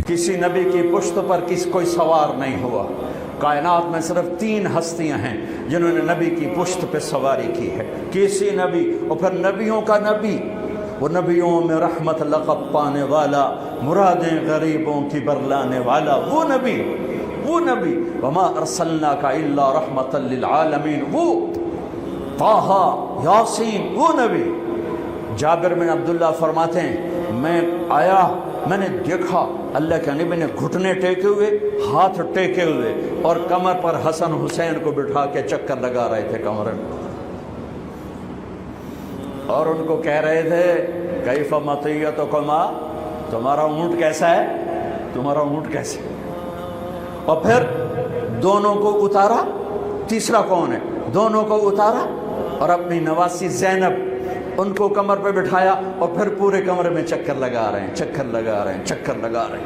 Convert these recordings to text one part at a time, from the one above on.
کسی نبی کی پشت پر کوئی سوار نہیں ہوا. کائنات میں صرف 3 ہستیاں ہیں جنہوں نے نبی کی پشت پہ سواری کی ہے. کسی نبی، اور پھر نبیوں کا نبی، وہ نبیوں میں رحمت لقب پانے والا، مرادیں غریبوں کی برلانے والا، وہ نبی. وما ارسلناک الا رحمت للعالمین، وہ طٰہٰ، یاسین، وہ نبی. جابر بن عبداللہ فرماتے ہیں میں آیا، میں نے دیکھا اللہ کے نبی نے گھٹنے ٹیکے ہوئے، ہاتھ ٹیکے ہوئے، اور کمر پر حسن حسین کو بٹھا کے چکر لگا رہے تھے کمر میں، اور ان کو کہہ رہے تھے کیف مطیتکما، تمہارا اونٹ کیسا ہے، تمہارا اونٹ کیسے. اور پھر دونوں کو اتارا، تیسرا کون ہے، دونوں کو اتارا اور اپنی نواسی زینب ان کو کمر پہ بٹھایا، اور پھر پورے کمرے میں چکر لگا رہے ہیں، چکر لگا رہے ہیں، چکر لگا رہے ہیں.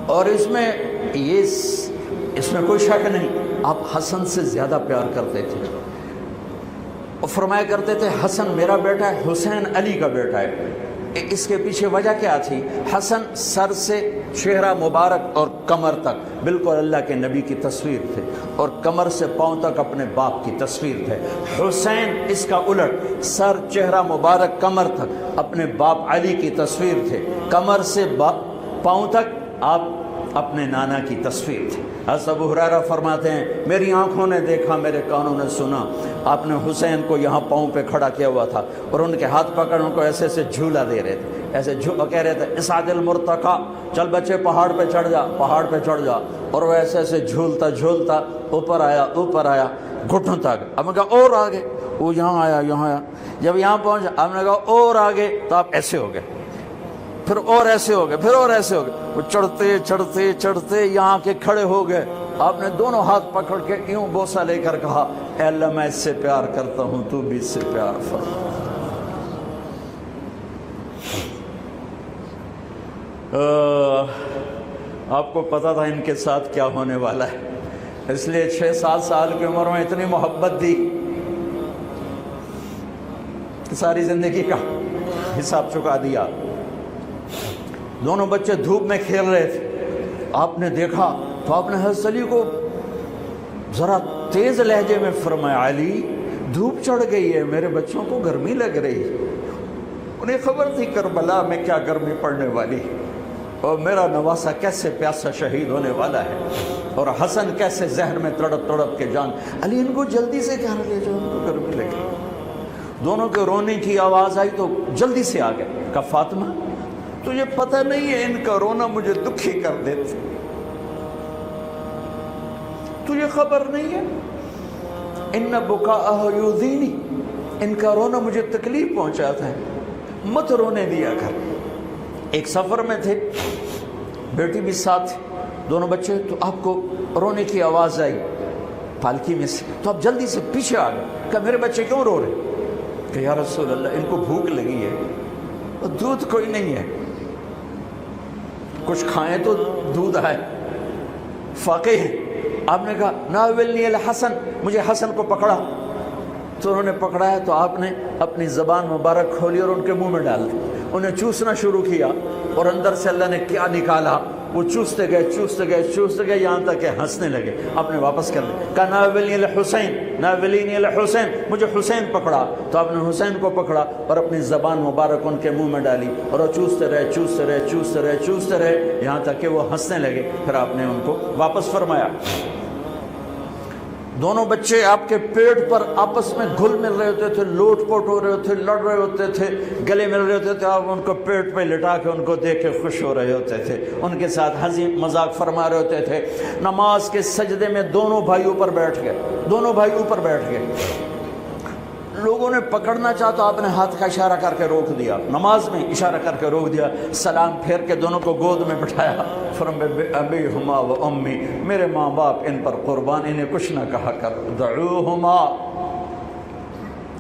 اور اس میں کوئی شک نہیں، آپ حسن سے زیادہ پیار کرتے تھے، اور فرمایا کرتے تھے حسن میرا بیٹا ہے، حسین علی کا بیٹا ہے. اس کے پیچھے وجہ کیا تھی؟ حسن سر سے چہرہ مبارک اور کمر تک بالکل اللہ کے نبی کی تصویر تھے، اور کمر سے پاؤں تک اپنے باپ کی تصویر تھے. حسین اس کا الٹ، سر چہرہ مبارک کمر تک اپنے باپ علی کی تصویر تھے، کمر سے پاؤں تک آپ اپنے نانا کی تصویر تھے. حضرت ابو ہریرہ فرماتے ہیں میری آنکھوں نے دیکھا، میرے کانوں نے سنا، آپ نے حسین کو یہاں پاؤں پہ کھڑا کیا ہوا تھا، اور ان کے ہاتھ پکڑ ان کو ایسے ایسے جھولا دے رہے تھے، ایسے کہہ رہے تھے اسعد المرتقی، چل بچے پہاڑ پہ چڑھ جا، پہاڑ پہ چڑھ جا. اور وہ ایسے ایسے جھولتا جھولتا اوپر آیا گھٹنوں تک. اب میں کہا اور آگے، وہ یہاں آیا، یہاں آیا، جب یہاں پہنچا آپ نے کہا اور آگے، تو آپ ایسے ہو گئے، پھر اور ایسے ہو گئے، پھر اور ایسے ہو گئے. وہ چڑھتے چڑھتے چڑھتے یہاں کے کھڑے ہو گئے. آپ نے دونوں ہاتھ پکڑ کے یوں بوسہ لے کر کہا اے اللہ میں اس سے پیار کرتا ہوں، تو بھی اس سے پیار فرما. آپ کو پتا تھا ان کے ساتھ کیا ہونے والا ہے، اس لیے 6-7 سال کی عمر میں اتنی محبت دی، ساری زندگی کا حساب چکا دیا. دونوں بچے دھوپ میں کھیل رہے تھے، آپ نے دیکھا تو آپ نے حضرت علی کو ذرا تیز لہجے میں فرمایا علی دھوپ چڑھ گئی ہے، میرے بچوں کو گرمی لگ رہی ہے. انہیں خبر تھی کربلا میں کیا گرمی پڑنے والی، اور میرا نواسا کیسے پیاسا شہید ہونے والا ہے، اور حسن کیسے زہر میں تڑپ تڑپ کے جان. علی ان کو جلدی سے کہہ رہے جو ان کو گرمی لگی. دونوں کے رونے کی آواز آئی تو جلدی سے آ گئے. کہا فاطمہ تجھے پتہ نہیں ہے ان کا رونا مجھے دکھی کر دیتا، تجھے خبر نہیں ہے، ان بکاءہ یؤذینی، ان کا رونا مجھے تکلیف پہنچاتا ہے، مت رونے دیا کر. ایک سفر میں تھے، بیٹی بھی ساتھ، دونوں بچے، تو آپ کو رونے کی آواز آئی پالکی میں سے، تو آپ جلدی سے پیچھے آ گئے. کہا میرے بچے کیوں رو رہے؟ کہ یا رسول اللہ ان کو بھوک لگی ہے، اور دودھ کوئی نہیں ہے، کچھ کھائیں تو دودھ ہے. فاقے ہیں. آپ نے کہا ناولنی الحسن، مجھے حسن کو پکڑا. تو انہوں نے پکڑایا تو آپ نے اپنی زبان مبارک کھولی اور ان کے منہ میں ڈال دی، انہیں چوسنا شروع کیا، اور اندر سے اللہ نے کیا نکالا، وہ چوستے گئے چوستے گئے چوستے گئے یہاں تک کہ ہنسنے لگے. آپ نے واپس کر دیا. کہا ناولنی الحسین، ناولنی الحسین، مجھے حسین پکڑا. تو آپ نے حسین کو پکڑا اور اپنی زبان مبارک ان کے منہ میں ڈالی، اور وہ چوستے رہے چوستے رہے چوستے رہے چوستے رہے یہاں تک کہ وہ ہنسنے لگے. پھر آپ نے ان کو واپس فرمایا. دونوں بچے آپ کے پیٹ پر آپس میں گھل مل رہے ہوتے تھے، لوٹ پوٹ ہو رہے ہوتے تھے، لڑ رہے ہوتے تھے، گلے مل رہے ہوتے تھے. آپ ان کو پیٹ پہ لٹا کے ان کو دیکھ کے خوش ہو رہے ہوتے تھے، ان کے ساتھ ہنسی مذاق فرما رہے ہوتے تھے. نماز کے سجدے میں دونوں بھائی اوپر بیٹھ گئے، دونوں بھائی اوپر بیٹھ گئے. لوگوں نے پکڑنا چاہا تو آپ نے ہاتھ کا اشارہ کر کے روک دیا، نماز میں اشارہ کر کے روک دیا. سلام پھیر کے دونوں کو گود میں بٹھایا. فرمایا ابی ہما و امی، میرے ماں باپ ان پر قربان، انہیں کچھ نہ کہا کر. دعوہما،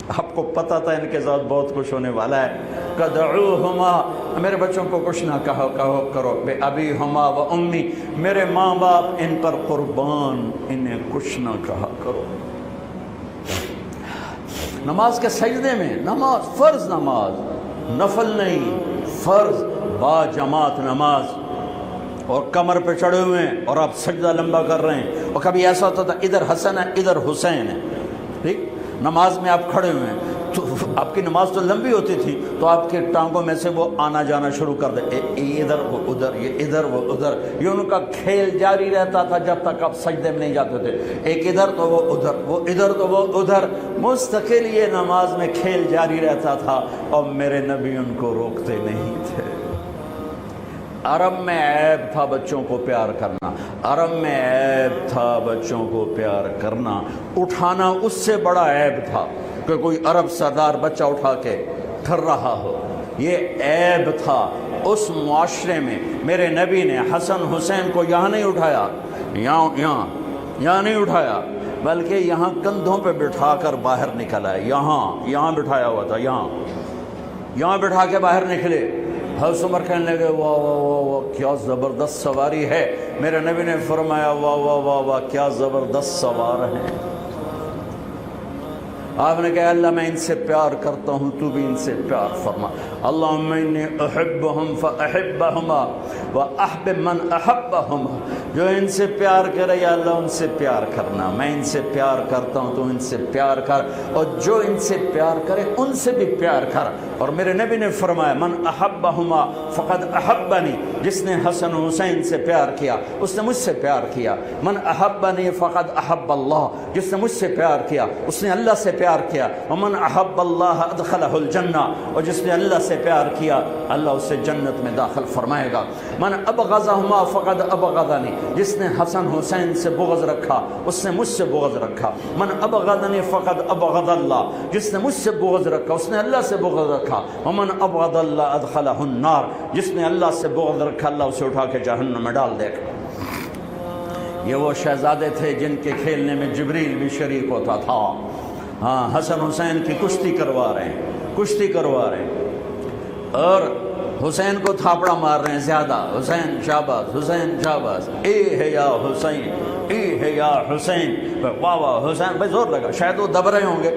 آپ کو پتہ تھا ان کے ساتھ بہت کچھ ہونے والا ہے. کہ دعوہما، میرے بچوں کو کچھ نہ کہو کرو. بے ابی ہما و امی، میرے ماں باپ ان پر قربان، انہیں کچھ نہ کہا کرو. نماز کے سجدے میں، نماز فرض، نماز نفل نہیں، فرض با جماعت نماز اور کمر پہ چڑھے ہوئے ہیں اور آپ سجدہ لمبا کر رہے ہیں، اور کبھی ایسا ہوتا تھا ادھر حسن ہے ادھر حسین ہے، ٹھیک، نماز میں آپ کھڑے ہوئے ہیں تو آپ کی نماز تو لمبی ہوتی تھی تو آپ کے ٹانگوں میں سے وہ آنا جانا شروع کر دے، ادھر وہ ادھر، یہ ادھر وہ ادھر، یہ ان کا کھیل جاری رہتا تھا جب تک آپ سجدے میں نہیں جاتے تھے، ایک ادھر تو وہ ادھر، وہ ادھر تو وہ ادھر، مستقل یہ نماز میں کھیل جاری رہتا تھا، اور میرے نبی ان کو روکتے نہیں تھے۔ عرب میں عیب تھا بچوں کو پیار کرنا، عرب میں عیب تھا بچوں کو پیار کرنا، اٹھانا اس سے بڑا عیب تھا کہ کوئی عرب سردار بچہ اٹھا کے پھر رہا ہو، یہ عیب تھا اس معاشرے میں۔ میرے نبی نے حسن حسین کو یہاں نہیں اٹھایا، یہاں نہیں اٹھایا، بلکہ یہاں کندھوں پہ بٹھا کر باہر نکل آئے، یہاں بٹھایا ہوا تھا، یہاں بٹھا کے باہر نکلے۔ حضرت عمر کہنے لگے واہ واہ واہ واہ کیا زبردست سواری ہے، میرے نبی نے فرمایا واہ واہ واہ واہ کیا زبردست سوار ہیں۔ آپ نے کہا اللہ میں ان سے پیار کرتا ہوں، تو بھی ان سے پیار فرما۔ اللہم انی احبہم فاحبہما واحبب من احبہما، جو ان سے پیار کرے یا اللہ ان سے پیار کرنا، میں ان سے پیار کرتا ہوں تو ان سے پیار کر، اور جو ان سے پیار کرے ان سے بھی پیار کر۔ اور میرے نبی نے فرمایا من احبہما فقد احبنی، جس نے حسن حسین سے پیار کیا اس نے مجھ سے پیار کیا، من احبنی فقد احب اللہ، جس نے مجھ سے پیار کیا اس نے اللہ سے پیار کیا، ومن احب اللہ ادخلہ الجنہ، اور جس نے اللہ سے پیار کیا اللہ اسے جنت میں داخل فرمائے گا۔ من ابغضہما فقد ابغضنی، جس نے حسن حسین سے بغض رکھا اس نے مجھ سے بغض رکھا، من ابغضنی فقد ابغض اللہ، جس نے مجھ سے بغض رکھا اس نے اللہ سے بغض رکھا، ومن ابغض اللہ ادخلہ النار، جس نے اللہ سے بغض رکھا اللہ اسے اٹھا کے جہنم میں ڈال دے گا۔ یہ وہ شہزادے تھے جن کے کھیلنے میں جبریل بھی شریک ہوتا تھا۔ ہاں حسن حسین کی کشتی کروا رہے ہیں اور حسین کو تھاپڑا مار رہے ہیں زیادہ، حسین شاباز، حسین شاباز، اے ہے یا حسین، اے ہے یا حسین، واہ واہ حسین، بھائی زور لگا، شاید وہ دب رہے ہوں گے۔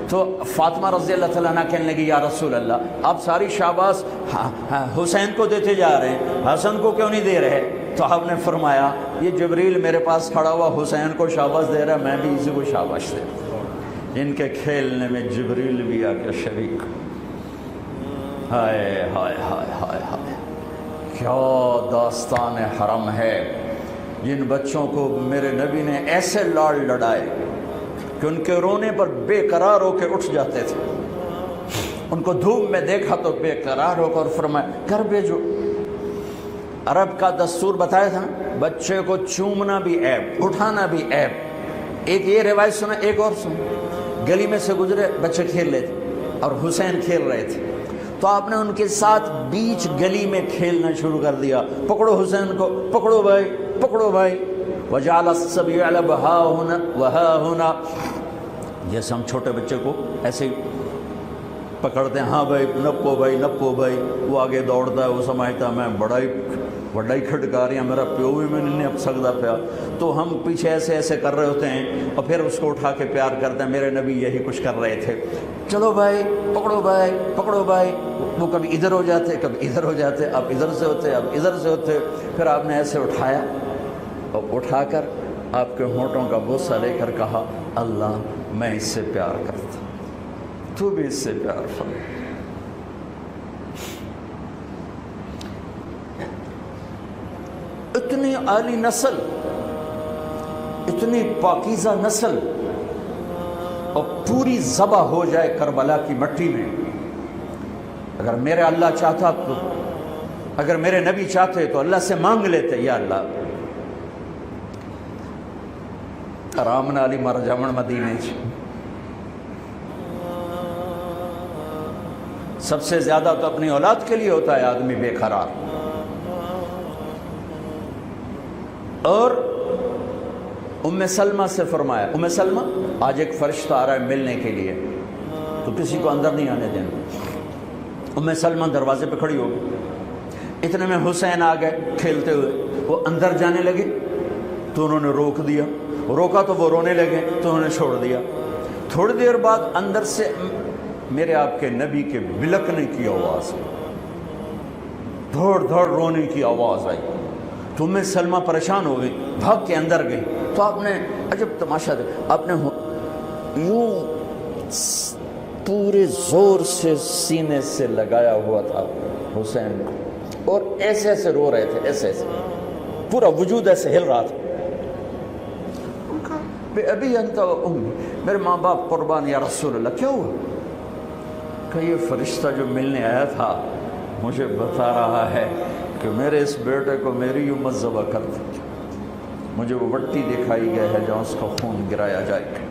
تو فاطمہ رضی اللہ تعالیٰ عنہ کہنے لگی یا رسول اللہ آپ ساری شاباز حسین کو دیتے جا رہے ہیں، حسن کو کیوں نہیں دے رہے؟ تو آپ نے فرمایا یہ جبریل میرے پاس کھڑا ہوا حسین کو شاباز دے رہا، میں بھی اسی کو شاباش دے رہا۔ ان کے کھیلنے میں جبریل بھی آ کے شریک۔ ہائے ہائے ہائے ہائے ہائے، کیا داستان حرم ہے۔ جن بچوں کو میرے نبی نے ایسے لاڑ لڑائے کہ ان کے رونے پر بے قرار ہو کے اٹھ جاتے تھے، ان کو دھوپ میں دیکھا تو بے قرار ہو کر فرمایا کر بھیجو۔ عرب کا دستور بتایا تھا بچے کو چومنا بھی عیب، اٹھانا بھی عیب۔ ایک یہ روایت سنا، ایک اور سنا، گلی میں سے گزرے بچے کھیل رہے تھے اور حسین کھیل رہے تھے، تو آپ نے ان کے ساتھ بیچ گلی میں کھیلنا شروع کر دیا، پکڑو حسین کو، پکڑو بھائی، پکڑو بھائی، وجعل الصبی یلعب ہا ہنا وہا ہنا، جیسے ہم چھوٹے بچے کو ایسے ہی پکڑتے ہیں، ہاں بھائی نپو بھائی، نپو بھائی، وہ آگے دوڑتا ہے، وہ سمجھتا ہے میں بڑا ہی کھٹکاریاں میرا پیو بھی میں نے اب سکتا پیا، تو ہم پیچھے ایسے کر رہے ہوتے ہیں اور پھر اس کو اٹھا کے پیار کرتے ہیں۔ میرے نبی یہی کچھ کر رہے تھے، چلو بھائی پکڑو بھائی، پکڑو بھائی، وہ کبھی ادھر ہو جاتے کبھی ادھر ہو جاتے، اب ادھر سے ہوتے اب ادھر سے ہوتے، پھر آپ نے ایسے اٹھایا اور اٹھا کر آپ کے ہونٹوں کا بوسہ لے کر کہا اللہ میں اس سے پیار کرتا، تو بھی اس سے پیار فرما۔ اتنی عالی نسل، اتنی پاکیزہ نسل، اور پوری ذبح ہو جائے کربلا کی مٹی میں۔ اگر میرے اللہ چاہتا تو، اگر میرے نبی چاہتے تو اللہ سے مانگ لیتے یا اللہ آرام نالی مر جاون مدینے چ۔ سب سے زیادہ تو اپنی اولاد کے لیے ہوتا ہے آدمی بے قرار۔ اور ام سلمہ سے فرمایا، ام سلمہ آج ایک فرشتہ آ رہا ہے ملنے کے لیے، تو کسی کو اندر نہیں آنے دینا۔ ام سلمہ دروازے پہ کھڑی ہو گئی، اتنے میں حسین آ گئے کھیلتے ہوئے، وہ اندر جانے لگے تو انہوں نے روک دیا، روکا تو وہ رونے لگے تو انہوں نے چھوڑ دیا۔ تھوڑی دیر بعد اندر سے میرے آپ کے نبی کے بلکنے کی آواز، دھوڑ دھوڑ رونے کی آواز آئی تو میں سلمہ پریشان ہو گئی، بھاگ کے اندر گئی تو آپ نے عجب تماشا دیکھا، آپ نے یوں پورے زور سے سینے سے لگایا ہوا تھا حسین اور ایسے ایسے رو رہے تھے، ایسے ایسے پورا وجود ایسے ہل رہا تھا۔ بے ابی انت و امی، میرے ماں باپ قربان یا رسول اللہ، کیا ہوا؟ کہ یہ فرشتہ جو ملنے آیا تھا مجھے بتا رہا ہے کہ میرے اس بیٹے کو میری امت ذبح کر دی، مجھے وہ وٹی دکھائی گئی ہے جہاں اس کا خون گرایا جائے گا۔